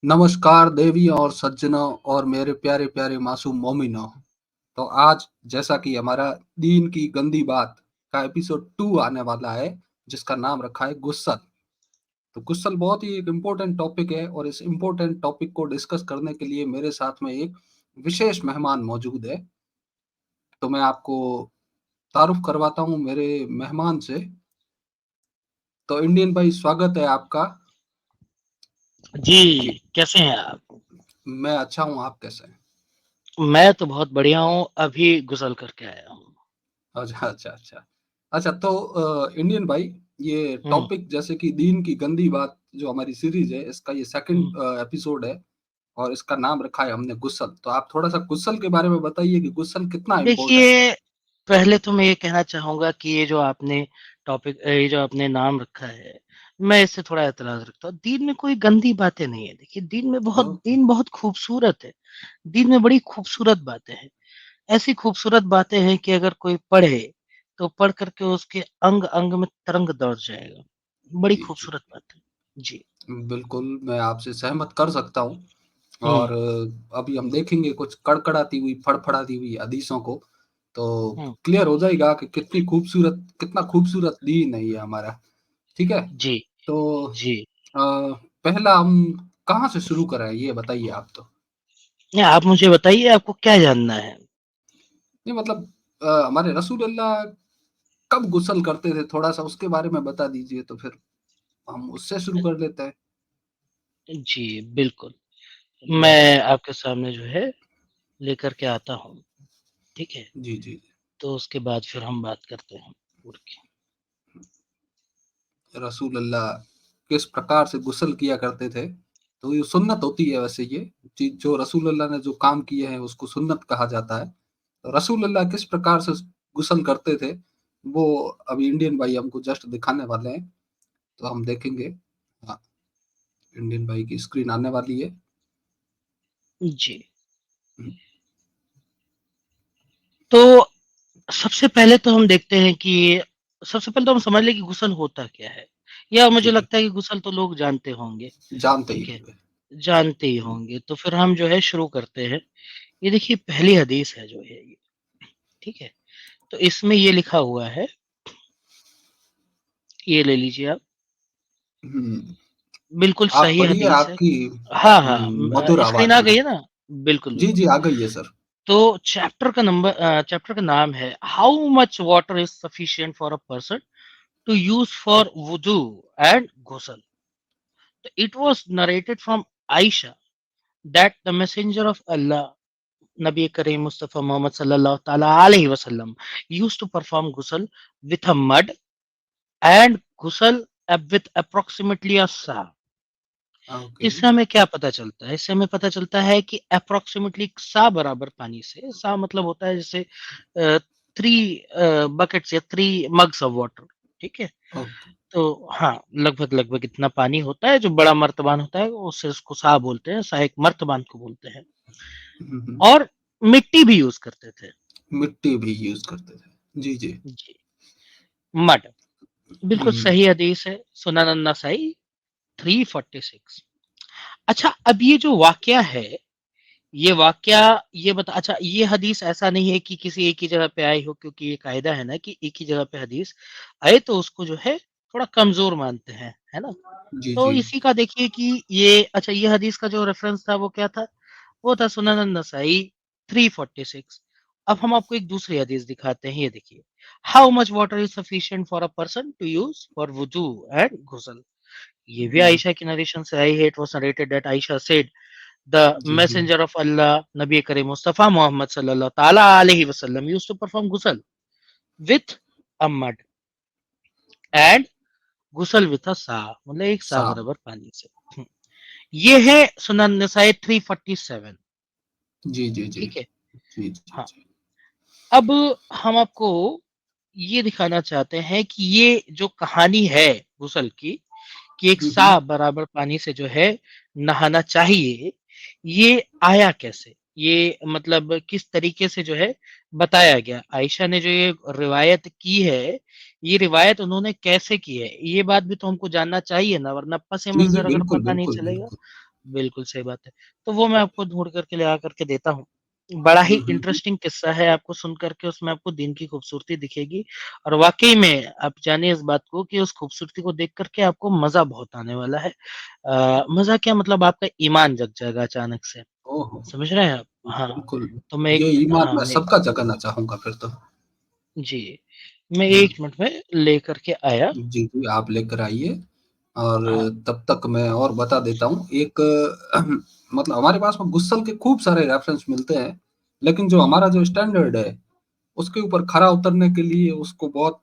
नमस्कार देवी और सज्जनों और मेरे प्यारे प्यारे मासूम मोमिनों। तो आज जैसा कि हमारा दीन की गंदी बात का एपिसोड 2 आने वाला है, जिसका नाम रखा है गुस्सल। तो गुस्सल बहुत ही एक इम्पोर्टेंट टॉपिक है और इस इम्पोर्टेंट टॉपिक को डिस्कस करने के लिए मेरे साथ में एक विशेष मेहमान मौजूद है। तो मैं आपको तारुफ करवाता हूँ मेरे मेहमान से। तो इंडियन भाई, स्वागत है आपका। जी, जी, कैसे हैं आप? मैं अच्छा हूँ, आप कैसे हैं? मैं तो बहुत बढ़िया हूँ, अभी गुज़ल करके आया हूँ। अच्छा, अच्छा, अच्छा। अच्छा, तो इंडियन भाई, ये हुँ, टॉपिक जैसे कि दीन की गंदी बात जो हमारी सीरीज़ है, इसका ये हुँ। सेकंड एपिसोड है और इसका नाम रखा है हमने गुस्सल। तो आप थोड़ा-सा गुस्सल के बारे में बताइए कि गुस्सल कितना इम्पोर्टेंट है? देखिए, पहले तो मैं ये कहना चाहूँगा कि ये जो आपने नाम रखा है, मैं इससे थोड़ा एतराज़ रखता हूँ। दीन में कोई गंदी बातें नहीं है। देखिए, ओके, दीन बहुत खूबसूरत है। दीन में बड़ी खूबसूरत बातें हैं। ऐसी खूबसूरत बातें हैं कि अगर कोई पढ़े, तो पढ़ कर के उसके अंग-अंग में तरंग दौड़ जाएगा। बड़ी जी, जी। खूबसूरत बात है। जी। बिल्कुल, मैं आपसे सहमत कर सकता हूँ हुँ, और अभी हम देखेंगे कुछ कड़कड़ाती हुई, फड़फड़ाती हुई हदीसों को, तो हुँ। क्लियर हो जाएगा कि कितना खूबसूरत दीन है ये हमारा। ठीक है? जी, तो जी। पहला हम कहाँ से शुरू करें ये बताइए आप तो? नहीं, आप मुझे बताइए आपको क्या जानना है? नहीं मतलब हमारे रसूलुल्लाह कब गुस्ल करते थे थोड़ा-सा उसके बारे में बता दीजिए तो फिर हम उससे शुरू कर लेते हैं। जी, बिल्कुल। जी। मैं आपके सामने जो है लेकर के आता हूँ, ठीक है? जी, जी। तो उसके बाद फिर हम बात करते हैं उड़ के। रसूलुल्लाह किस प्रकार से गुस्ल किया करते थे, तो ये सुन्नत होती है वैसे ये, जी जो रसूलुल्लाह ने जो काम किए हैं उसको सुन्नत कहा जाता है। तो रसूलुल्लाह किस प्रकार से गुस्ल करते थे, वो अभी इंडियन भाई हमको जस्ट दिखाने वाले हैं, तो हम देखेंगे। हाँ, इंडियन भाई की स्क्रीन आने वाली है। जी, हुँ, तो सबसे पहले तो हम देखते हैं कि सबसे पहले तो हम समझ लें कि गुस्ल होता क्या है? या मुझे ठीक है, लगता है कि गुस्ल तो लोग जानते होंगे, जानते ही ठीक है? होंगे। जानते ही हुँ, होंगे, तो फिर हम जो है शुरू करते हैं। ये देखिए पहली हदीस है जो है ये, ठीक है? तो इसमें ये लिखा हुआ है, ये ले लीजिए आप। हुँ, बिल्कुल आप सही पढ़िए हदीस है। आपकी हाँ, हाँ, मधुर स्क्रीन आवाज़ आ में। गई है ना? बिल्कुल, जी, बिल्कुल। जी, आ गई है सर। तो चैप्टर का नाम है how much water is sufficient for a person to use for wudu and ghusl. तो it was narrated from Aisha that the messenger of Allah Nabi Karim Mustafa Mohammad सल्लल्लाहु ताला अलैहि वसल्लम used to perform ghusl with a mud and ghusl with approximately a sa। Okay, इससे हमें क्या पता चलता है? इससे हमें पता चलता है कि अप्रॉक्सिमेटली सा बराबर पानी से, सा मतलब होता है जैसे 3 बकेट्स या 3 मग्स ऑफ वाटर, ठीक है? ओके। तो हाँ, लगभग-लगभग इतना पानी होता है, जो बड़ा मर्तबान होता है, उससे उसको सा बोलते हैं, सा एक मर्तबान को बोलते हैं। हुँ, हुँ। और मिट्टी भी यूज़ करते थे। मिट्टी भी यूज़ करते थे। जी, जी। जी, मड बिल्कुल हुँ, सही हदीस है, सुनन अन-नसाई 346। अच्छा, अब ये जो वाक़या है ये वाक़या ये बता अच्छा ये हदीस ऐसा नहीं है कि किसी एक ही जगह पे आई हो क्योंकि ये कायदा है ना कि एक ही जगह पे हदीस आए तो उसको जो है थोड़ा कमज़ोर मानते हैं, है ना? जी, तो जी। इसी का देखिए कि ये हदीस का जो रेफ़रेंस था वो क्या था? वो था सुनन अन-नसाई 346। अब हम आपको एक दूसरी हदीस दिखाते हैं, ये देखिए। How much water is sufficient for a person to use for wuzu and ghusl. ये भी हुँ, आयशा की नरेशन से आई है। It was narrated that Aisha said the जी, जी। messenger of Allah, Nabi Kareem Mustafa Muhammad sallallahu ta'ala alayhi wasallam used to perform ghusl with a mud and ghusl with a sa मतलब एक सा साब बराबर पानी से। ये है सुनन नसाई 347, जी, जी, जी। ठीक है? जी, जी, हाँ, जी। अब हम आपको ये दिखाना चाहते हैं कि ये जो कहानी है गुस्ल की कि एक हुँ, हुँ। सा बराबर पानी से जो है नहाना चाहिए, ये आया कैसे? ये मतलब किस तरीके से जो है बताया गया? आयशा ने जो ये रिवायत की है, ये रिवायत उन्होंने कैसे की है? ये बात भी तो हमको जानना चाहिए ना, वरना जी, जी, पस-ए-मंज़र अगर बिल्कुल, पता नहीं बिल्कुल, चलेगा, बिल्कुल। बिल्कुल सही बात है। तो वो मैं आपको ढूँढ करके ला करके देता हूँ। बड़ा ही हुँ। इंटरेस्टिंग किस्सा है, आपको सुन कर के उसमें आपको दिन की खूबसूरती दिखेगी और वाक़ई में आप जानिए इस बात को कि उस खूबसूरती को देख कर के आपको मज़ा बहुत आने वाला है। मज़ा क्या मतलब आपका ईमान जग जाएगा अचानक से, ओहो! समझ रहे हैं आप? हाँ, बिल्कुल, तो मैं एक ये ईमान हाँ, मैं सबका जगाना चाहूँगा फिर तो। जी, मैं हुँ। 1 मिनट में लेकर के आया। जी, जी, आप लेकर आइए और हाँ, तब तक मैं और बता देता हूँ। एक मतलब हमारे पास में गुस्सल के खूब सारे रेफ़रेंस मिलते हैं, लेकिन जो हुँ। हमारा जो स्टैंडर्ड है, उसके ऊपर खरा उतरने के लिए उसको बहुत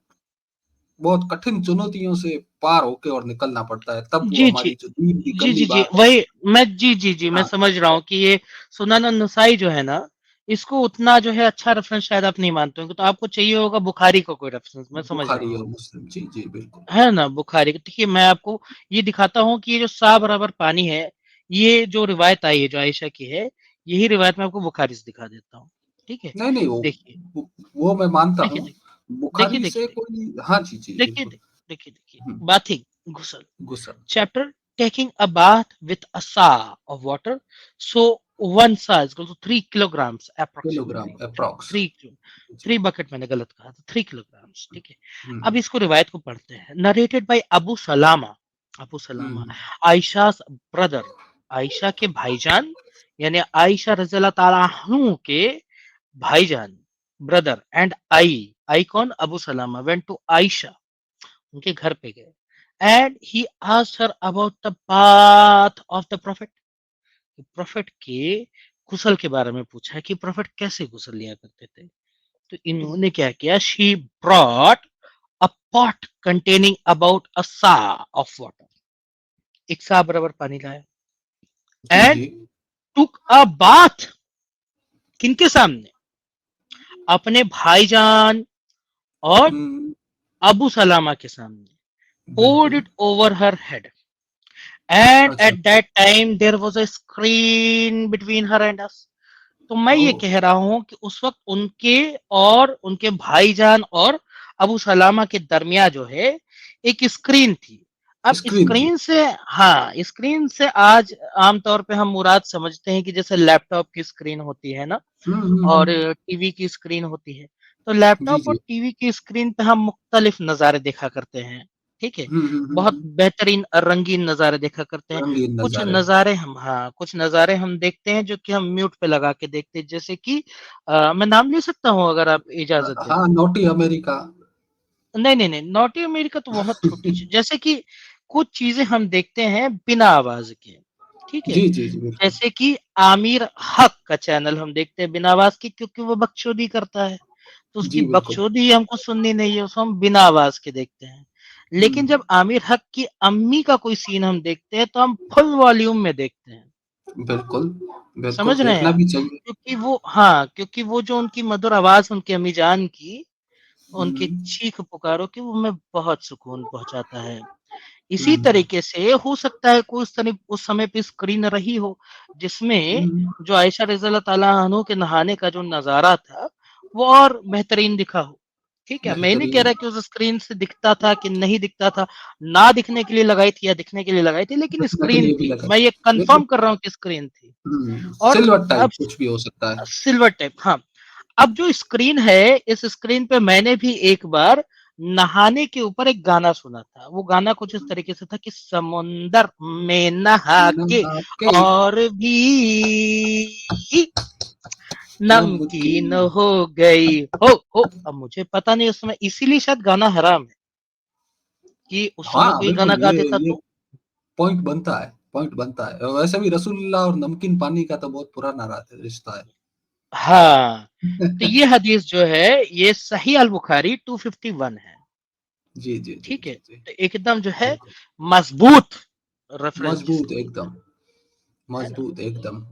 बहुत कठिन चुनौतियों से पार होके और निकलना पड़ता है, तब वो जी, जी। हमारी जो दीन की जी, गंदी जी, जी, बात है। वही मैं जी, मैं हाँ, समझ रहा हूँ कि ये सुनन नसाई जो है ना, इसको उतना जो है अच्छा रेफ़रेंस शायद आप नहीं मानते होंगे, तो आपको चाहिए होगा बुखारी का कोई रेफ़रेंस, मैं समझ रहा बुखारी हूँ। और मुस्लिम। जी, जी, बिल्कुल। है ना? बुखारी का देखिए मैं आपको ये दिखाता हूँ कि ये जो सा बराबर पानी है, ये जो रिवायत आई है, जो आयशा की है, यही रिवायत मैं आपको बुखारी से दिखा देता हूँ। ठीक है? नहीं, नहीं, देखिए, वो वो मैं मानता देखिए, हूँ। देखिए, देखिए, बुखारी देखिए, से देखिए, कोई हाँ जी, जी, देखिए, बिल्कुल। देखिए, हुँ, बाथिंग, गुसल। गुस्सा, Chapter taking a bath with a sa of water. So one sa is equal to 3 kilograms kilogram approximately. Approx. 3 g. 3 bucket मैंने गलत कहा था 3 kilograms ठीक है। हुँ, अब इसको रिवायत को पढ़ते हैं। Narrated by Abu सलामा hmm, आयशा's brother Ayesha के भाईजान यानी आयशा रज़ियल्लाहु ताला अन्हु के भाईजान ब्रदर एंड आई कौन Abu Salama went to Aisha उनके घर पे गए and he asked her about the bath of the prophet prophet के गुसल के बारे में पूछा कि प्रोफेट कैसे गुसल लिया करते थे तो इन्होंने क्या किया she brought a pot containing about a सा ऑफ वाटर एक सा बराबर पानी लाया जी, and ji. Took a bath किनके सामने अपने भाईजान और हुँ, अबू सलामा के सामने poured बिल्कुल। it over her head and अच्छा, at that time there was a screen between her and us तो मैं ये ओह! कह रहा हूं कि उस वक्त उनके और उनके भाईजान और अबू सलामा के दरमिया जो है एक स्क्रीन थी अब स्क्रीन थी। स्क्रीन से हाँ स्क्रीन से आज आमतौर पे हम मुराद समझते हैं कि जैसे लैपटॉप की स्क्रीन होती है ना हुँ, हुँ, और हुँ। टीवी की स्क्रीन होती है तो जी, लैपटॉप और जी। टीवी की स्क्रीन पे हम मुख्तलिफ नज़ारे देखा करते हैं ठीक है हुँ, हुँ, हुँ, बहुत हुँ। बेहतरीन रंगीन नज़ारे देखा करते हैं रंगीन कुछ नज़ारे। नज़ारे हम हाँ कुछ नज़ारे हम देखते हैं जो कि हम म्यूट पे लगा के देखते हैं जैसे कि मैं नाम ले सकता हूँ अगर आप इजाजत दें हाँ, तो नॉटी अमेरिका। नहीं नॉटी अमेरिका तो बहुत छोटी चीज जैसे कि कुछ चीजें हम देखते हैं बिना आवाज के ठीक है जी, जी, जी, बिल्कुल। जैसे कि आमिर हक का चैनल हम देखते हैं बिना आवाज के क्योंकि वो बकचोदी करता है तो उसकी जी, बिल्कुल। बकचोदी हमको सुननी नहीं है उसको हम बिना आवाज के देखते हैं हुँ, लेकिन जब आमिर हक की अम्मी का कोई सीन हम देखते हैं तो हम फुल वॉल्यूम में देखते हैं बिल्कुल, बिल्कुल समझ रहे हैं देखना आप भी चाहिए। क्योंकि वो जो उनकी मधुर आवाज उनकी अम्मी जान की उनकी हुँ, चीख पुकारों की वो हमें बहुत सुकून पहुंचाता है इसी हुँ, तरीके से हो सकता है कोई उस समय पे स्क्रीन रही हो जिसमें हुँ, जो आयशा रज़ी अल्लाह ताला अन्हो के नहाने का जो नजारा था वो और बेहतरीन दिखा हो ठीक है मैं नहीं कह बेहतरीन। रहा कि उस स्क्रीन से दिखता था कि नहीं दिखता था ना दिखने के लिए लगाई थी या दिखने के लिए लगाई थी लेकिन दिखने के स्क्रीन लिए भी थी लगा। मैं ये कंफर्म बिल्कुल। कर रहा हूँ कि स्क्रीन थी और सिल्वर टाइप अब कुछ भी हो सकता है। सिल्वर टेप हाँ अब जो स्क्रीन है इस स्क्रीन पे मैंने भी एक बार नहाने के ऊपर एक गाना सुना था वो गाना कुछ इस तरीके से था कि समुंदर में नहा के नहा के और भी नमकीन नमकीन हो गई हो अब मुझे पता नहीं उस समय इसीलिए शायद गाना हराम है कि उस समय हाँ, कोई बिल्कुल गाना गा देता ये तो पॉइंट बनता है। वैसे भी रसूलुल्लाह और नमकीन पानी का तो बहुत पुराना रिश्ता है। हाँ तो ये हदीस जो है ये सही अल बुखारी 251 है जी, जी, जी, ठीक है जी, जी। तो एकदम जो है बिल्कुल। मजबूत रेफरेंस मज़बूत जिसको बोलते एकदम, हैं है ना मज़बूत एकदम।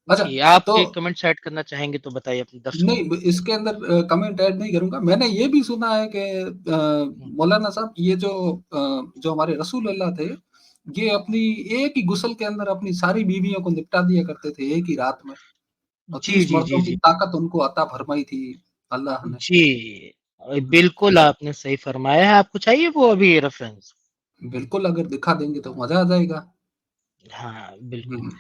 अच्छा, जी आप तो कोई कमेंट्स ऐड करना चाहेंगे तो बताइए अपने दर्शकों नहीं को ब इसके अंदर कमेंट ऐड नहीं करूँगा। मैंने ये भी सुना है कि हम्म, मौलाना साहब ये जो हमारे रसूल अल्लाह थे, ये अपनी एक ही गुस्ल के अंदर अपनी सारी बीवियों को निपटा दिया करते थे एक ही रात में और जी 30 जी जी मर्दों की जी ताकत उनको अता फरमाई थी अल्लाह ने। जी हुँ, बिल्कुल आपने सही फरमाया है आपको चाहिए वो अभी रेफरेंस बिल्कुल अगर दिखा देंगे तो मज़ा आ जाएगा। हाँ, बिल्कुल। हम्म,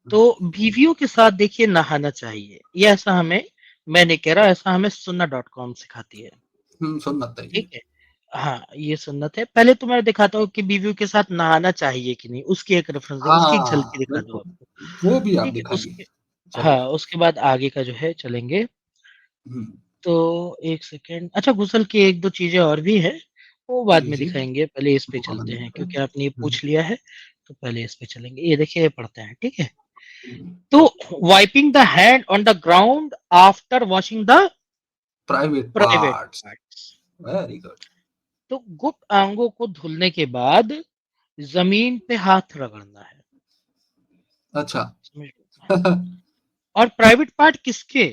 तो बीवियों के साथ देखिए नहाना चाहिए, ये ऐसा हमें, मैं नहीं कह रहा, ऐसा हमें सुन्नत.com सिखाती है, सुन्नत है ठीक ये। है? हाँ, ये सुन्नत है। पहले तो मैं दिखाता हूँ कि बीवियों के साथ नहाना चाहिए कि नहीं, उसकी एक रेफ़रेंस दे, उसकी एक हाँ झलकी दिखा दूँ बिल्कुल, आपको, वो भी आप ठीक है? दिखाइए उसके जरूर। हाँ, उसके बाद आगे का जो है चलेंगे। हम्म, तो 1 सेकंड, अच्छा गुस्ल की 1-2 चीज़ें और भी हैं, वो बाद जी में जी, दिखाएँगे, पहले इस पे वो हमें चलते हैं देखते हैं। क्योंकि आपने ये पूछ लिया है, तो पहले इस पे चलेंगे। ये देखिए, ये पढ़ते हैं, ठीक है? हम्म, तो wiping the hand on the ground after washing the private private parts, parts. Very good. तो गुप्त अंगों को धुलने के बाद ज़मीन पे हाथ रगड़ना है, अच्छा। समझ लो? हाँ, और प्राइवेट पार्ट किसके?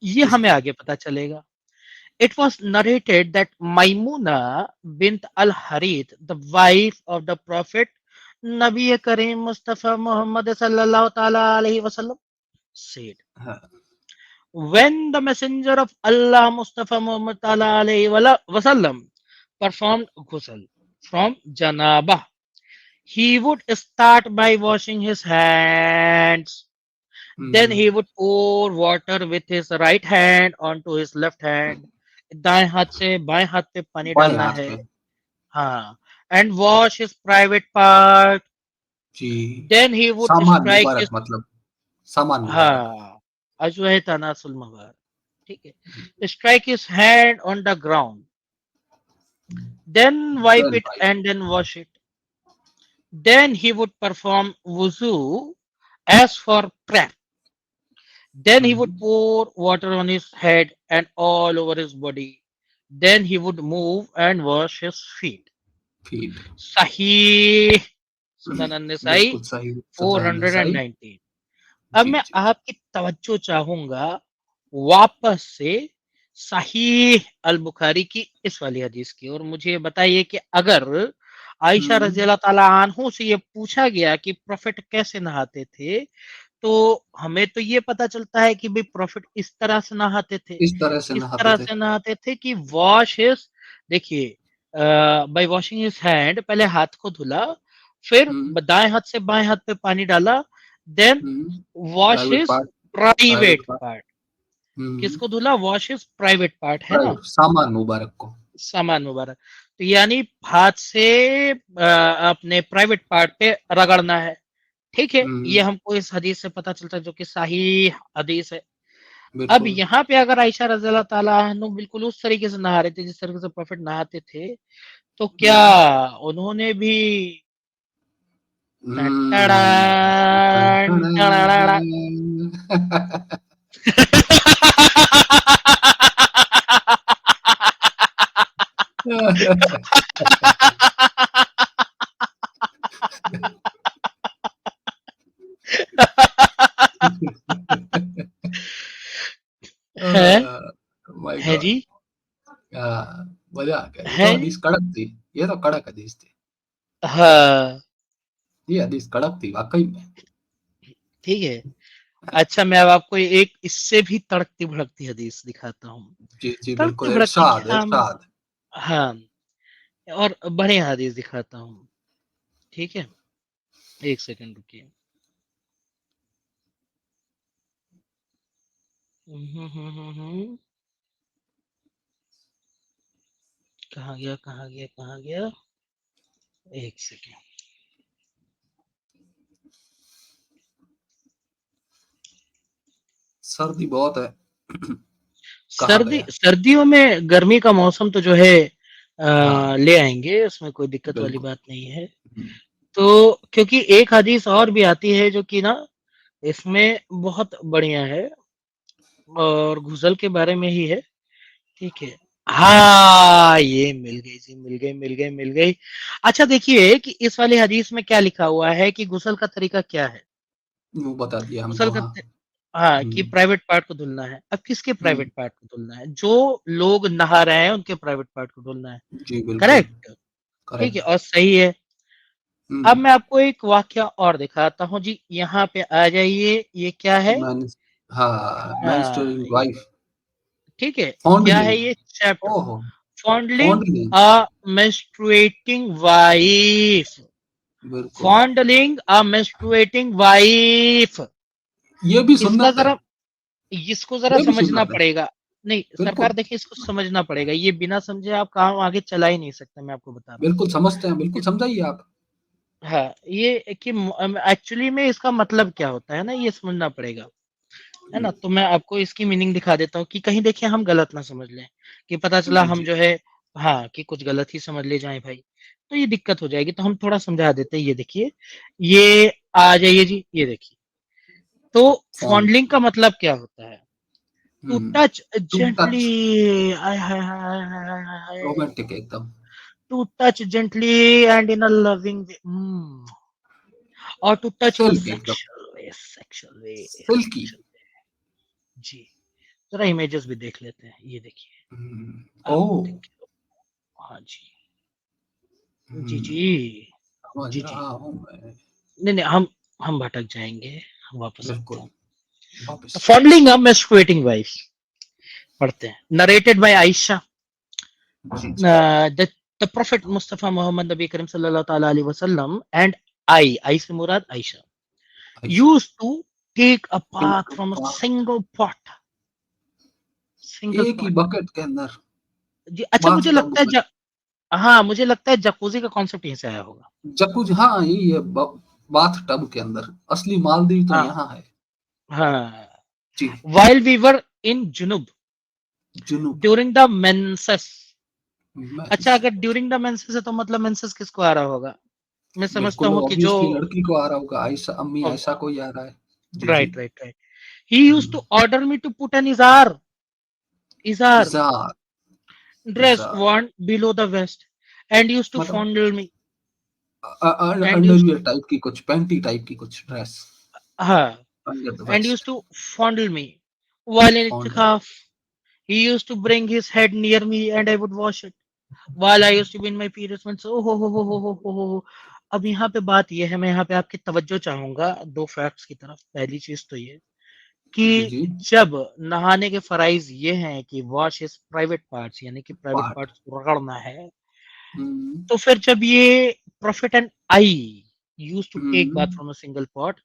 ये हमें किसके? आगे पता चलेगा। It was narrated that Maimuna bint al-Harith, the wife of the Prophet Nabi Kareem Mustafa Muhammad sallallahu ta'ala alayhi wasallam, said, हाँ, when the messenger of Allah Mustafa Muhammad ta'ala alayhi wasallam performed ghusl from janabah, he would start by washing his hands. Then hmm, he would pour water with his right hand onto his left hand. दाएं हाथ से बाएं हाथ पे पानी बाएं डालना हाथ है, पे। हाँ, and wash his private part. जी, देन ही वुड सामान स्ट्राइक मुबारक हिज, मतलब, सामान मुबारक। हाँ, अजवाहे तनासुल मगार, ठीक है, strike his hand on the ground, then wipe then it भाई। And then wash it. Then he would perform wuzu as for prayer. Then he would hmm, pour water on his head and all over his body. Then he would move and wash his feet. Feet. Sahih Sunan an-Nasai बिल्कुल सही, सही सही। 419. अब जी मैं जी जी। आपकी तवज्जो चाहूंगा वापस से सहीह अल बुखारी की इस वाली हदीस की, और मुझे बताइए कि अगर आयशा रजी हम्म, अल्लाह ताला अन्हु से ये पूछा गया कि प्रोफेट कैसे नहाते थे, तो हमें तो ये पता चलता है कि भाई प्रोफेट इस तरह से नहाते थे, इस तरह से किस नहाते तरह थे। से नहाते थे कि वॉश हिज, देखिए, बाय वॉशिंग हिज हैंड, पहले हाथ को धुला, फिर हम्म, दाएं हाथ से बाएं हाथ पे पानी डाला, then wash private his part, private private part. Part. Hmm, किसको धुला? वॉश हिज प्राइवेट पार्ट, है ना, प्राइवेट सामान मुबारक को। सामान मुबारक. तो यानी हाथ से अपने प्राइवेट पार्ट पे रगड़ना है, ठीक है, ये हम्म, हमको इस हदीस से पता चलता है जो कि सही हदीस है. अब बिल्कुल। यहाँ पे अगर आयशा रज़ी अल्लाह ताला अन्हु बिल्कुल उस तरीके से नहा रहे थे जिस तरीके से प्रोफेट नहाते थे, तो क्या हम्म, उन्होंने भी टन हम्म, टन टड़ान, टन। टड़ाड़ाड़ा. है माय है गॉड। जी, मजा आ गया, ये तो है जी, हदीस कड़क थी। ये तो कड़क हदीस थी। हाँ, ये हदीस कड़क थी वाकई में। ठीक है. अच्छा, मैं अब आपको एक इससे भी तड़कती भड़कती हदीस दिखाता हूँ. जी जी तड़कती बिल्कुल, भड़कती इरशाद क्या, इरशाद। हाँ, और बढ़िया हदीस दिखाता हूँ, ठीक है, एक सेकंड रुकिए. कहाँ गया, कहाँ गया, कहाँ गया, एक सेकंड. सर्दी बहुत है। कहाँ सर्दी, गया? सर्दियों में गर्मी का मौसम तो जो है हाँ ले आएंगे, उसमें कोई दिक्कत वाली बिल्कुल। बात नहीं है. हम्म, तो क्योंकि एक हदीस और भी आती है जो कि ना इसमें बहुत बढ़िया है, और गुजल के बारे में ही है, ठीक है. हाँ, ये मिल गई जी, मिल गई, मिल गई, मिल गई. अच्छा देखिए कि इस वाली हदीस में क्या लिखा हुआ है कि गुस्ल का तरीका क्या है. वो बता दिया गुस्ल हमको, का हाँ। हाँ, कि हम्म, प्राइवेट पार्ट को धुलना है. अब किसके हम्म, प्राइवेट पार्ट को धुलना है? जो लोग नहा रहे हैं उनके प्राइवेट पार्ट को धुलना है. जी बिल्कुल। करेक्ट, ठीक है, करेक्ट। और सही है. अब हम्म, मैं आपको एक वाकया और दिखाता हूँ जी, यहाँ पे आ जाइए. ये क्या है? मैन, हाँ, हाँ, मेंस्ट्रुअल वाइफ, ठीक है, क्या है फॉन्डलिंग। ये चैप्टर? ओहो, फॉन्डलिंग फॉन्डलिंग। अ मेंस्ट्रुएटिंग वाइफ. बिल्कुल। फॉन्डलिंग अ मेंस्ट्रुएटिंग वाइफ। ये भी इसका सुन्नत है, जरा इसको जरा ये भी समझना सुन्नत है। पड़ेगा। नहीं सरकार, बिल्कुल, देखिए इसको समझना पड़ेगा। ये बिना समझे आप काम आगे चला ही नहीं सकते, मैं आपको बता रहा हूँ। बिल्कुल समझते हैं, बिल्कुल समझाइए आप। हाँ, ये कि एक्चुअली में इसका मतलब क्या होता है ना, ये समझना पड़ेगा, है हुँ, ना? तो मैं आपको इसकी मीनिंग दिखा देता हूँ कि कहीं देखिए हम गलत ना समझ लें, कि पता चला जी, हम जी। जो है हाँ, कि कुछ गलत ही समझ ले जाएँ भाई, तो ये दिक्कत हो जाएगी। तो हम थोड़ा समझा देते हैं। ये देखिए, ये आ जाइए जी, ये देखिए। तो फ़ॉन्ट। फॉन्डलिंग का मतलब क्या होता है? टू हुँ, टच टू टच, जेंटली, आय हाय हाय हाय हाय हाय हाय, रोमांटिक एकदम। To touch gently and in a loving way, और to touch in a silk एकदम, सेक्सुअल वे, सिल्की। जी। ज़रा इमेजेस भी देख लेते हैं, ये देखिए, हुँ, आपको ओह! देख के हाँ जी। जी, हुँ, जी। समझ जी, जी। रहा हूँ मैं। नहीं, नहीं, हम भटक जाएँगे, हम वापस आते बिल्कुल, हैं। वापस। फॉन्डलिंग अ मेंस्ट्रुएटिंग वाइफ पढ़ते हैं। नरेटेड बाय आयशा, जी, जी। द प्रोफेट मुस्तफा मोहम्मद नबी करीम सल्लल्लाहु ताला अलैहि वसल्लम एंड आई से मुराद Aisha, Aisha. Used to take a एक बाथ फ्रॉम अ बात, सिंगल पॉट, सिंगल एक ही पॉट। बकेट के अंदर जी, अच्छा मुझे बाथटब लगता है में। हाँ, मुझे लगता है जकूज़ी का कॉन्सेप्ट यहीं से आया होगा। जकूज़, हाँ, यही है, बाथटब के अंदर। असली मालदीव तो हाँ, यहाँ है। हाँ। जी, while we were in junub junub during the menses. में अच्छा, अगर ड्यूरिंग द मेंसेस है तो मतलब मेंसेस किसको आ रहा होगा? मैं समझता बिल्कुल हूँ कि जो ऑब्वियसली लड़की को आ रहा होगा, आयशा, अम्मी अ, आयशा को ही आ रहा है। जी, जी। Right, right, right. He used हुँ, to order me to put an izar izar, dress izar worn below the vest and used to मतलब fondle me and used underwear to type की कुछ, पैंटी टाइप की कुछ ड्रेस हाँ, under the and used waist, to fondle me while in fondle. itikaf. He used to bring his head near me and I would wash it while I used to be in my periods months. Oh हो। अब यहाँ पे बात ये है, मैं यहाँ पे आपकी तवज्जो चाहूंगा दो फैक्ट्स की तरफ। पहली चीज तो ये जी, कि जी। जब नहाने के फराइज ये हैं कि वॉश हिज प्राइवेट पार्ट्स, यानी कि प्राइवेट पार्ट। पार्ट्स रगड़ना है, हुँ, तो फिर जब ये prophet and I used to take bath hmm. From a single pot,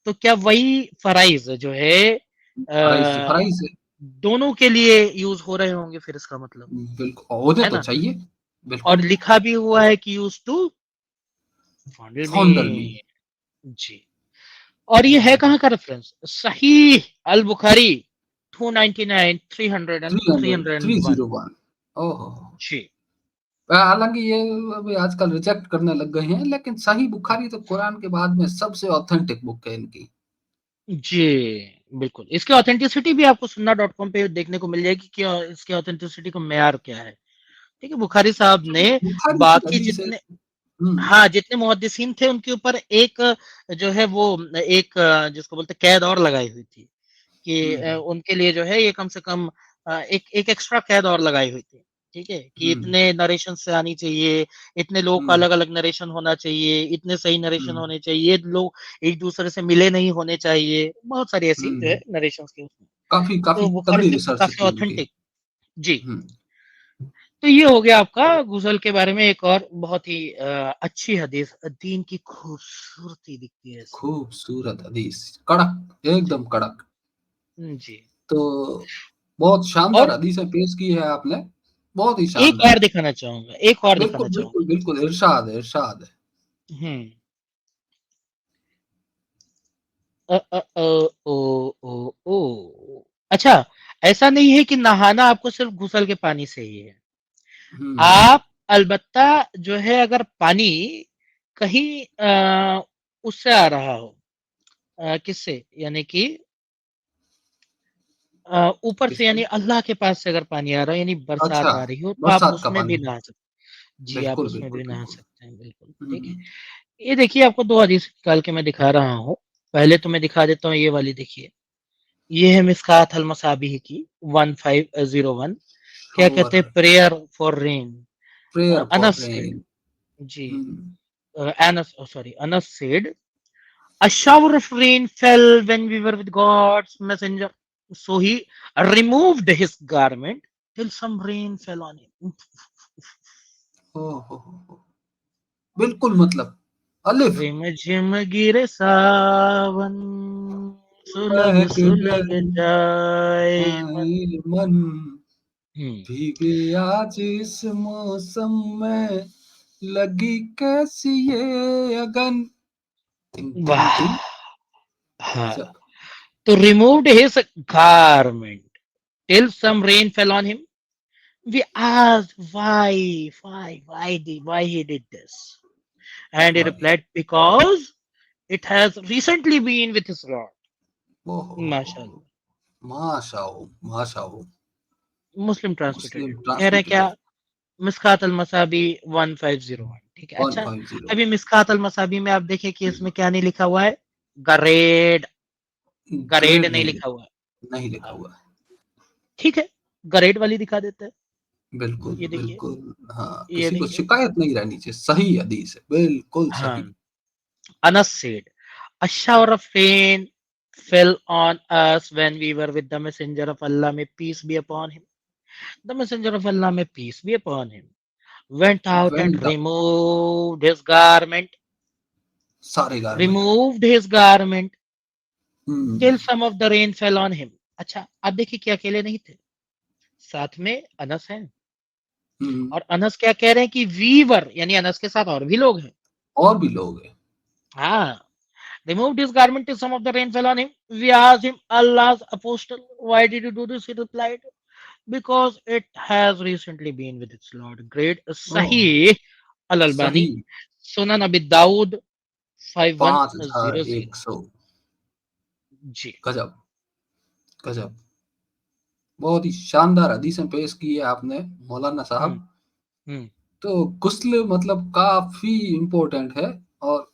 तो क्या वही फराइज जो है अ, फ्राइज़ है। दोनों के लिए यूज हो रहे होंगे फिर, इसका मतलब, होने है तो ना? चाहिए, और बिल्कुल। लिखा भी हुआ है कि यूज टू फॉन्डल मी। फॉन्डल मी। जी। और ये है कहाँ का रेफरेंस? सही अल बुखारी 299, 300 एंड 300 301। 301। ओहो! जी। हालाँकि ये अभी आजकल रिजेक्ट करने लग गए हैं, लेकिन सही बुखारी तो कुरान के बाद में सबसे ऑथेंटिक बुक है इनकी। जी, बिल्कुल। इसकी ऑथेंटिसिटी भी आपको सुन्ना डॉट कॉम पे देखने को मिल जाएगी कि इसकी ऑथेंटिसिटी का मेयार क्या है। ठीक है, बुखारी साहब ने क्योंकि बुखारी की बाकी हदीस है। जितने हुँ, हाँ, जितने मुहद्दिसीन थे उनके ऊपर एक जो है वो एक जिसको बोलते हैं कैद और लगाई हुई थी कि हुँ, हुँ, उनके लिए जो है ये कम से कम एक एक एक्स्ट्रा कैद और लगाई हुई थी। ठीक है? कि हुँ, इतने नरेशन से आनी चाहिए, इतने लोगों का हुँ, अलग-अलग नरेशन होना चाहिए, इतने सही नरेशन हुँ, होने चाहिए, लोग एक-दूसरे से मिले नहीं होने चाहिए। बहुत सारी ऐसी जो है हुँ। नरेशंस की उसमें। काफ़ी काफ़ी तो बुखारी तगड़ी साहब तो रिसर्च काफ़ी थी उनकी। ऑथेंटिक। जी। हुँ, तो ये हो गया आपका गुज़ल के बारे में एक और बहुत ही अच्छी हदीस। दीन की खूबसूरती दिखती है इसमें। खूबसूरत हदीस, कड़क, जी। एकदम कड़क। जी। तो बहुत शानदार और हदीसें पेश की है आपने, बहुत ही एक शानदार। और दिखाना चाहूँगा, एक और बिल्कुल, दिखाना बिल्कुल, चाहूँगा। बिल्कुल, इरशाद है, इरशाद है। हुँ। ओ, ओ, ओ। अच्छा, ऐसा नहीं है कि नहाना आपको सिर्फ़ गुसल के पानी से ही है। हुँ, आप अलबत्ता जो है अगर पानी कहीं उससे आ रहा हो, किससे? यानी कि ऊपर से, किससे? यानी अल्लाह के पास से अगर पानी आ रहा है, यानी अच्छा, बरसात आ रही हो, तो आप बरसात का उसमें भी पानी। नहा सकते हैं। जी, आप बिल्कुल, उसमें बिल्कुल, भी नहा बिल्कुल। सकते हैं, बिल्कुल, ठीक है। हुँ, ये देखिए आपको 2 हदीस निकाल के मैं दिखा रहा हूँ। पहले तो मैं दिखा देता हूँ ये वाली देखिए। ये है मिस्कात अल मसाबिह की 1501। क्या कहते शॉवर, हैं? Prayer for rain. Prayer for Anas said, rain. जी, hmm, Anas said, a shower of rain fell when we were with God's messenger. So he removed his garment till some rain fell on him. ओह हो! बिल्कुल मतलब अलिफ rim झिम गिरे सावन, सुलग सुलग महक जाए मन। जाए मन, हम्म, भीगे आज इस मौसम में, लगी कैसी ये अगन। टिंग टिंग वाह। टिंग। हाँ, गजब। तो removed his garment till some rain fell on him. We asked why he did this, and he भाई, replied, because it has recently been with his Lord. ओहो, माशाल्लाह। माशा माशा, मुस्लिम ट्रांसलेटेड मुस्लिम है, कह रहे हैं क्या? ट्रांसलिटरेशन मिस्कात अल मसाबी 1501, ठीक है। अच्छा, 150। अभी मिस्कात अल मसाबी में आप देखें कि इसमें क्या नहीं लिखा हुआ है? गरेड। गरेड ग्रेड नहीं नहीं लिखा लिखा, हुआ है। नहीं लिखा हाँ, हुआ है। ठीक है, गरेड वाली दिखा देते हैं। बिल्कुल ये देखिए, बिल्कुल, हाँ, ये किसी को देखिए। शिकायत नहीं रहनी चाहिए, सही हदीस है, बिल्कुल हाँ, सही। Anas said, a shower of rain fell on us when we were with the messenger of Allah, may peace be upon him. The messenger of Allah, may peace be upon him, went out and went, removed his garment, सारे garment. removed his garment hmm till some of the rain fell on him. अच्छा, आप देखिए कि अकेले नहीं थे, साथ में अनस हैं। हम्म, और अनस क्या कह रहे हैं कि वीवर, यानी अनस के साथ और भी लोग हैं। और भी लोग हैं। हाँ, removed his garment till some of the rain fell on him. We asked him, Allah's apostle, why did you do this? He replied, because it has recently been with its Lord. Great oh, Sahih Al सही। Albani, Sunan Abi Dawud 5100। 5100। जी। गजब, गजब। बहुत ही शानदार हदीसें पेश की है आपने मौलाना हम्म, साहब। हम्म। तो गुस्ल मतलब काफी इम्पोर्टेंट है, और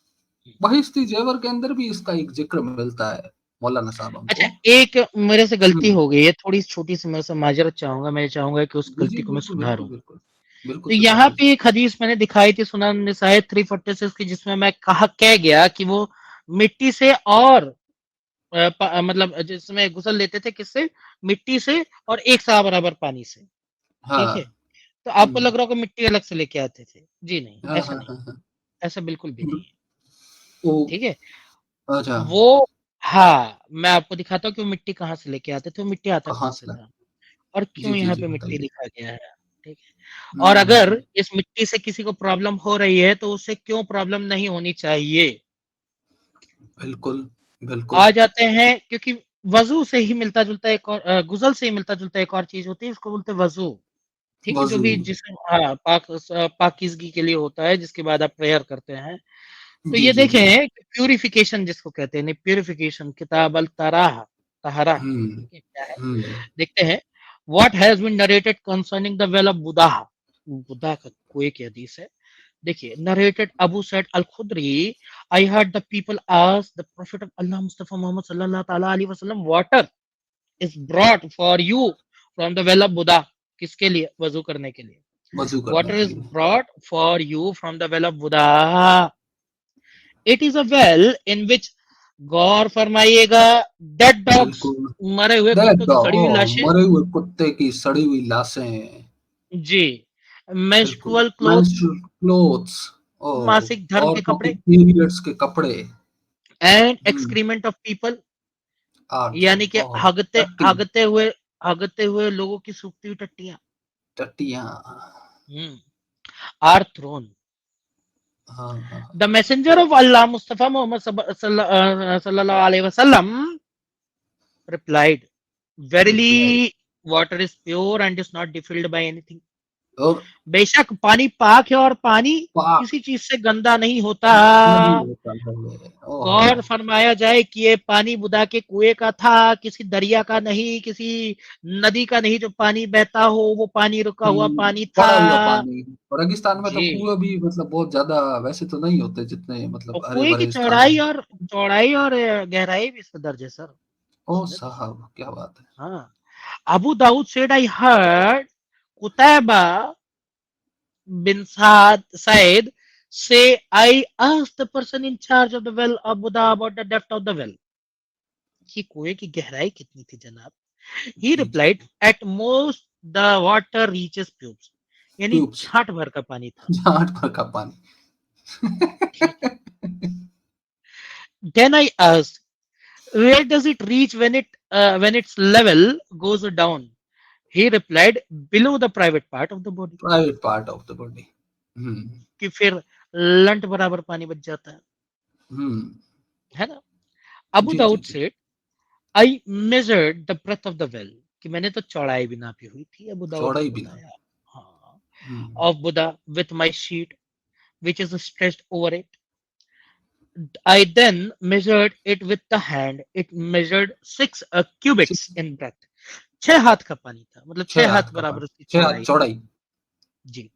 बहिश्ती जेवर के अंदर भी इसका एक जिक्र मिलता है मौलाना साहब अच्छा, हमको। एक मेरे से गलती हम्म, हो गई है, थोड़ी छोटी सी, मैं से माजरत चाहूंगा, मैं चाहूंगा कि उस जी जी, गलती को मैं बिल्कुल बिल्कुल सुधारूं। बिल्कुल, बिल्कुल तो सुधार यहाँ दीजिए। पे एक हदीस मैंने दिखाई थी, सुनन निसाई 346 की, जिसमें मैं कहा कह गया कि वो मिट्टी से और मतलब जिसमें गुसल लेते थे, किससे? मिट्टी से और एक सा बराबर पानी से। ठीक है, हाँ। तो आपको हम्म, लग रहा होगा मिट्टी अलग से लेके आते थे। जी नहीं, हाँ ऐसा हाँ नहीं, हाँ हाँ। ऐसा बिल्कुल भी नहीं हम्म, है। ओ, ठीक है, अच्छा। वो, हाँ, मैं आपको दिखाता हूँ कि वो मिट्टी कहाँ से लेके आते थे, वो मिट्टी आता कहाँ कहाँ से से था, और जी क्यों जी यहाँ जी, पे मिट्टी बताइए। लिखा गया है। ठीक है, और हम्म, अगर इस मिट्टी से किसी को प्रॉब्लम हो रही है तो उसे क्यों प्रॉब्लम नहीं होनी चाहिए? बिल्कुल बिल्कुल। आ जाते हैं, क्योंकि वजू से ही मिलता जुलता एक और गुजल से ही मिलता जुलता एक और चीज होती है, उसको बोलते हैं वजू। ठीक है, जो वजू। भी जिसे, हाँ, पाकीज़गी के लिए होता है, जिसके बाद आप प्रेयर करते हैं। तो जी ये जी जी। देखें, प्यूरिफिकेशन जिसको कहते हैं, प्यूरिफिकेशन, किताब अल तराह, तहरा, हम्म ठीक है, क्या है? हम्म। देखते हैं, what has been narrated concerning the well of Budaah. Budaah का कुएं की हदीस है। देखिए, narrated Abu Said al Khudri, I heard the people ask the prophet of अल्लाह मुस्तफा मोहम्मद सल्लल्लाहु ताला अलैहि वसल्लम, water is brought for you from the well of Budaah. किसके लिए? वजू करने के लिए। वजू करने वाटर के इज लिए। Brought for you from the well of Budaah. It is a well in which, गौर फरमाइएगा, डेड डॉग्स, बिल्कुल। मरे हुए डेड कुत्तों की डॉग, सड़ी हुई ओह, लाशें। मरे हुए कुत्ते की सड़ी हुई लाशें। जी। बिल्कुल। मेंस्ट्रुअल क्लोथ्स, मेंस्ट्रुअल क्लोथ्स, मासिक ओह, धर्म के औरतों की कपड़े, पीरियड्स के कपड़े। एंड हम्म, एक्सक्रीमेंट ऑफ पीपल, अच्छा, यानी कि ओह, हगते टट्टी, हगते हुए लोगों की सूखती हुई टट्टियां, टट्टियां। Are thrown. हाँ हाँ। द मैसेंजर ऑफ अल्लाह मुस्तफा मोहम्मद सल्लल्लाहु अलैहि वसल्लम replied, reply, verily water is pure and is not defiled by anything. और बेशक पानी पाक है, और पानी पाक किसी चीज से गंदा नहीं होता। नहीं होता है, गौर ओह। फरमाया जाए कि ये पानी बुदा के कुएं का था, किसी दरिया का नहीं, किसी नदी का नहीं जो पानी बहता हो, वो पानी रुका हुआ पानी था। पड़ा हुआ पानी। और रेगिस्तान में तो जी। कुएं भी मतलब बहुत ज्यादा वैसे तो नहीं होते, जितने और मतलब हरे कुएं की भरे स्थान में। चौड़ाई और गहराई भी इसका दर्ज है सर। ओ सुने तो सही। साहब, क्या बात है। हाँ, Abu Dawood said, I heard Qutayba bin Said say, I asked the person in charge of the well of Buddha about the depth of the well, कि कुएं की गहराई कितनी थी जनाब? He जी जी। replied, at most the water reaches pubes, यानी ट्यूब्स, छाट भर का पानी था। झाट भर का पानी। ठीक है, Then I asked, where does it reach when its level goes down? He replied, below the private part of the body. Private part of the body. Hmm. कि फिर लंट बराबर पानी बच जाता Hmm. है ना? Abu ji ji Daud ji. said, I measured the breadth of the well. कि मैंने तो चौड़ाई भी नापी हुई थी, अबू दाऊद ने चौड़ाई भी ना। बताया। हाँ, हम्म। of Buddha with my sheet, which is stretched over it. I then measured it with the hand. It measured 6 cubits in breadth. 6 हाथ का पानी था, मतलब 6 हाथ का बराबर पानी, उसकी 6 हाथ चौड़ाई थी। चौड़ाई। जी,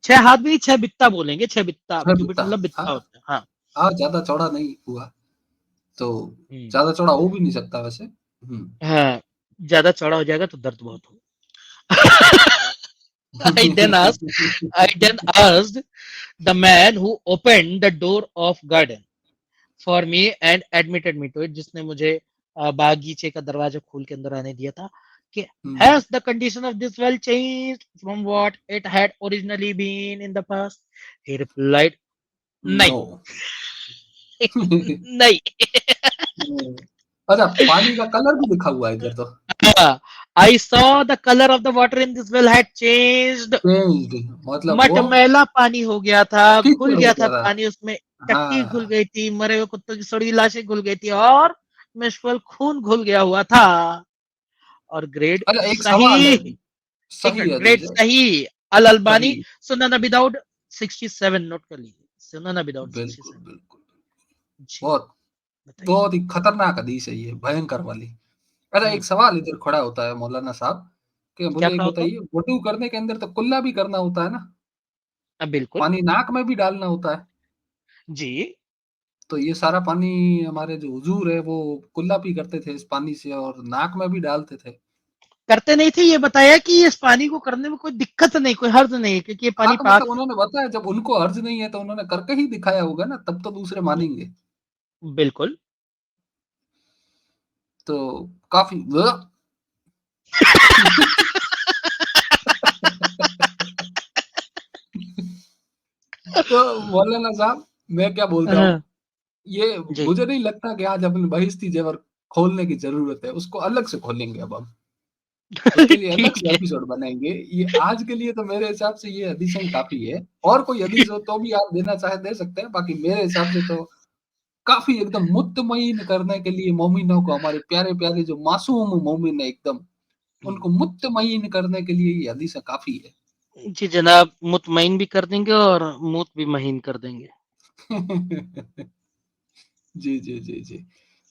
6 हाथ भी 6 बित्ता बोलेंगे, 6 बित्ता, 6 क्यूबिट बित्ता। मतलब बित्ता हाँ। होता है। हाँ। हाँ, ज्यादा चौड़ा नहीं हुआ तो, हम्म। ज्यादा चौड़ा हो भी नहीं सकता वैसे। हम्म। हाँ, ज्यादा चौड़ा हो जाएगा तो दर्द बहुत हो। I then asked, I then asked the man who opened the door of garden for me and admitted me to it, जिसने मुझे बागीचे का दरवाजा खोल के अंदर आने दिया था, कि हम्म। has the condition of this well changed from what it had originally been in the past? He replied, no. नहीं। नहीं। अच्छा, पानी का कलर भी लिखा हुआ है इधर तो। I saw the color of the water in this well had changed. Changed, मतलब वो मटमैला पानी हो गया था, घुल कीचड़ हो गया था गया था। पानी उसमें, टट्टी घुल हाँ। गई थी, मरे हुए कुत्तों की सड़ी लाशें घुल गई थी और मिसफल खून घुल गया हुआ था। और ग्रेड अच्छा, एक सवाल है। सही, एक सही मिनट, ग्रेड हदीस है। सही। अल अलबानी सही। सुनन अबी दाऊद 67 नोट कर लीजिए, सुनन अबी दाऊद बिल्कुल 67। बिल्कुल। जी, बहुत बताइए। बहुत ही खतरनाक हदीस है ये, भयंकर वाली। अच्छा, एक हम्म, सवाल इधर खड़ा होता है मौलाना साहब, कि क्या मुझे एक कहा होता? बताइए, वुडू करने के अंदर तो कुल्ला भी करना होता है ना? बिल्कुल। पानी नाक में भी डालना होता है। जी, तो ये सारा पानी हमारे जो हुजूर है वो कुल्ला भी करते थे इस पानी से, और नाक में भी डालते थे। करते नहीं थे, ये बताया कि इस पानी को करने में कोई दिक्कत नहीं, कोई हर्ज नहीं है, क्योंकि ये हाँ, पानी तो पाक मतलब उन्होंने बताया, जब उनको अर्ज नहीं है तो उन्होंने करके ही दिखाया होगा ना, तब तो दूसरे है। मानेंगे। बिल्कुल। तो काफ़ी तो मौलाना साहब, मैं क्या बोलता हूँ, हाँ, ये जी। मुझे नहीं लगता कि आज अपने बहिश्ती ज़ेवर खोलने की ज़रूरत है, उसको अलग से खोलेंगे अब हम। उसके लिए अलग ठीक से है। एपिसोड बनाएँगे। ये आज के लिए तो मेरे हिसाब से ये हदीसें ही काफ़ी है। और कोई हदीस हो तो भी आप देना चाहें दे सकते हैं, बाकी मेरे हिसाब से तो काफ़ी एकदम मुत्तमईन करने के लिए मोमिनों को, हमारे प्यारे-प्यारे जो मासूम मोमिन है एकदम, हुँ। उनको मुत्तमईन करने के लिए ये हदीसें काफ़ी है। जी जनाब, मुतमईन भी कर देंगे और मूत भी महीन कर देंगे। जी, जी, जी, जी।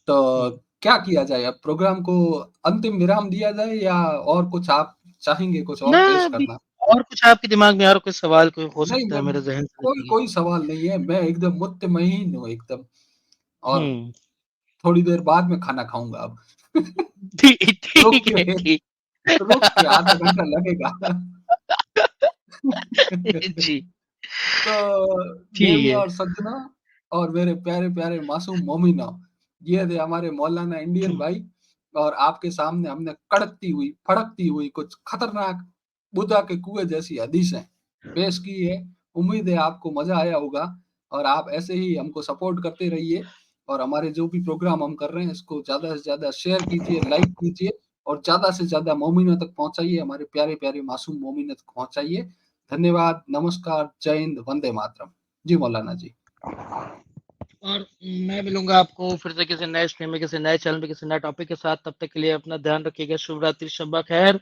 तो हुँ। क्या किया जाए, अब प्रोग्राम को अंतिम विराम दिया जाए या और कुछ आप चाहेंगे कुछ और ना पेश अभी करना? और कुछ आपके दिमाग में और कोई सवाल कोई हो नहीं, सकता है मैं मेरे ज़हन से कोई निकल कोई सवाल नहीं है, मैं एकदम मुत्तमईन हूँ एकदम, और हुँ। थोड़ी देर बाद में खाना खाऊँगा अब। रुक ठीक है, के ठीक। रुक के आधा घंटा लगेगा। जी, तो ठीक मेरी है। और सज्जनों और मेरे प्यारे-प्यारे मासूम मोमिनों, ये थे हमारे मौलाना इंडियन भाई, और आपके सामने हमने कड़कती हुई, फड़कती हुई कुछ खतरनाक बुद्धा के कुएँ जैसी हदीसें पेश की है। उम्मीद है आपको मज़ा आया होगा, और आप ऐसे ही हमको सपोर्ट करते रहिए, और हमारे जो भी प्रोग्राम हम कर रहे हैं इसको ज़्यादा से ज़्यादा शेयर कीजिए, लाइक कीजिए, और ज़्यादा से ज़्यादा मोमिनों तक पहुँचाइए, हमारे प्यारे-प्यारे मासूम मोमिनों तक पहुँचाइए। धन्यवाद, नमस्कार, जय हिंद, वंदे मातरम। जी मौलाना जी। और मैं मिलूँगा आपको फिर से किसी नए स्ट्रीम में, किसी नए चैनल पे, किसी नए टॉपिक के साथ। तब तक के लिए अपना ध्यान रखिएगा। शुभ रात्रि, शब्बा खैर।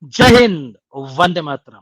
जय हिंद, वंदे मातरम।